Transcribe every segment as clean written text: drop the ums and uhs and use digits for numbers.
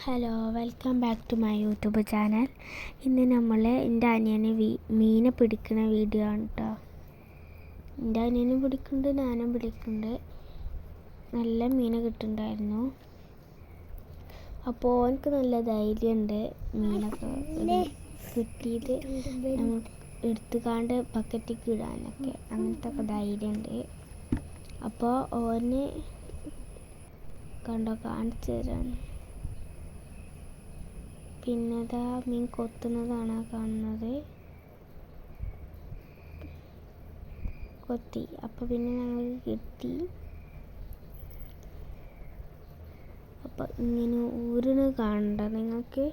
Hello, welcome back to my YouTube channel. ഇന്ന് നമ്മൾ എൻ്റെ അനിയനെ മീനെ പിടിക്കുന്ന വീഡിയോ ആണ് കേട്ടോ. എൻ്റെ അനിയനും പിടിക്കുന്നുണ്ട്, ഞാനും പിടിക്കുന്നുണ്ട്. നല്ല മീനെ കിട്ടുന്നുണ്ടായിരുന്നു. അപ്പോൾ എനിക്ക് നല്ല ധൈര്യമുണ്ട് മീനൊക്കെ കിട്ടിയത് നമ്മൾ എടുത്തുകാണ്ട് ബക്കറ്റിക്ക് ഇടാനൊക്കെ, അങ്ങനത്തെ ഒക്കെ ധൈര്യമുണ്ട്. അപ്പോൾ ഓന് കാണിച്ചു തരാണ്. പിന്നെ ഇതാ മീൻ കൊത്തുന്നതാണ് കാണുന്നത്. കൊത്തി. അപ്പോൾ പിന്നെ ഞങ്ങൾക്ക് കിട്ടി. അപ്പം ഇങ്ങനെ ഊരിന് കാണണ്ട നിങ്ങൾക്ക്.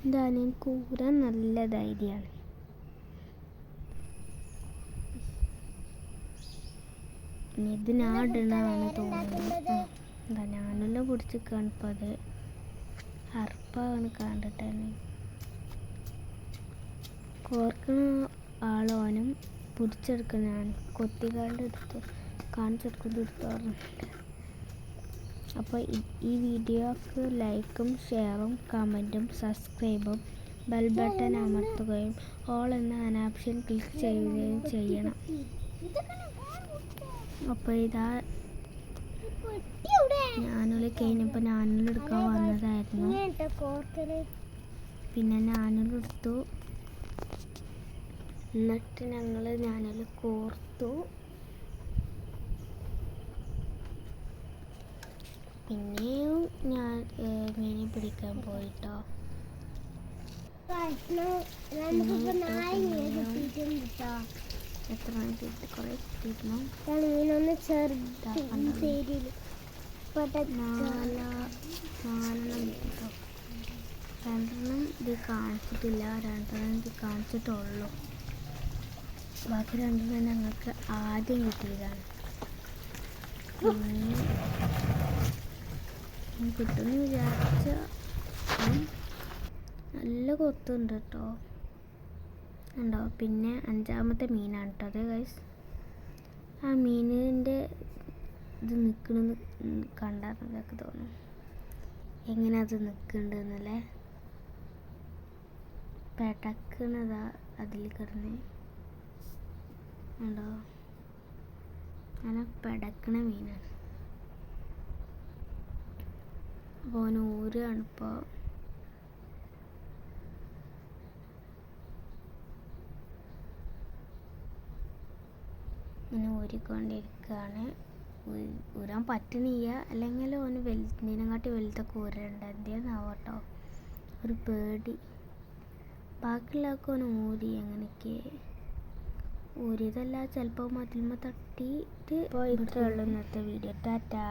എന്താണ്, എനിക്ക് ഊരാൻ നല്ല ധൈര്യമാണ്. ഇത് നാടിനാണ് തോന്നുന്നത്. എന്താ ഞാനെല്ലാം പിടിച്ച് കാണിപ്പോൾ അത് അർപ്പാണ് കണ്ടിട്ടാണ്. കോർക്കണ ആളോനും പിടിച്ചെടുക്കുന്നതാണ്. കൊത്തിക്കാണ്ട് എടുത്ത് കാണിച്ചെടുക്കുന്നത് എടുത്തോറുണ്ട്. അപ്പോൾ ഈ വീഡിയോക്ക് ലൈക്കും ഷെയറും കമൻറ്റും സബ്സ്ക്രൈബും ബെൽ ബട്ടൺ അമർത്തുകയും ഓൾ എന്ന ഓപ്ഷൻ ക്ലിക്ക് ചെയ്യുകയും ചെയ്യണം. അപ്പോൾ ഇതാ ഞാനുള്ള കഴിഞ്ഞപ്പോൾ ഞാനെടുക്കാൻ വന്നതായിരുന്നു. പിന്നെ ഞാനെടുത്തു. എന്നിട്ട് ഞാനെല്ലാം കോർത്തു. പിന്നെയും ഞാൻ മീനെ പിടിക്കാൻ പോയിട്ടോ. എത്ര കിട്ടി? കുറേ കിട്ടിയിരുന്നു. നാലെണ്ണം കിട്ടോ. രണ്ടെണ്ണം ഇത് കാണിച്ചിട്ടില്ല, രണ്ടെണ്ണം ഇത് കാണിച്ചിട്ടുള്ളൂ. ബാക്കി രണ്ടെണ്ണം ഞങ്ങൾക്ക് ആദ്യം കിട്ടിയതാണ്. പിന്നെ കിട്ടുമെന്ന് വിചാരിച്ച നല്ല കൊത്തുണ്ട് കേട്ടോ. ഉണ്ടോ? പിന്നെ അഞ്ചാമത്തെ മീനാണ് കേട്ടോ അത് ഗൈസ്. ആ മീനിൻ്റെ ഇത് നിൽക്കണമെന്ന് കണ്ടാൽ നിങ്ങൾക്ക് തോന്നും എങ്ങനെ അത് നിൽക്കുന്നുണ്ടെന്നല്ലേ. പെടക്കണതാ അതിൽ കിടന്ന്. ഉണ്ടോ? അങ്ങനെ പെടക്കണ മീനാണ്. അപ്പോൾ അവന് ഊരാണ് ഇപ്പോൾ. ഇങ്ങനെ ഊരിക്കൊണ്ടിരിക്കുകയാണ്. ഊരാൻ പറ്റണില്ല, അല്ലെങ്കിൽ ഓന് ഇതിനെക്കാട്ടി വലുതൊക്കെ ഊരുണ്ട്. എന്തിനാവോ കേട്ടോ, ഒരു പേടി. ബാക്കിയുള്ളതൊക്കെ ഓന് ഊരി അങ്ങനെയൊക്കെ ഊരിയതല്ല, ചിലപ്പോൾ മതിൽമ തട്ടിയിട്ട്. ഇപ്പോൾ ഇത്രയേ ഉള്ളൂ ഇന്നത്തെ വീഡിയോ. ടാറ്റാ.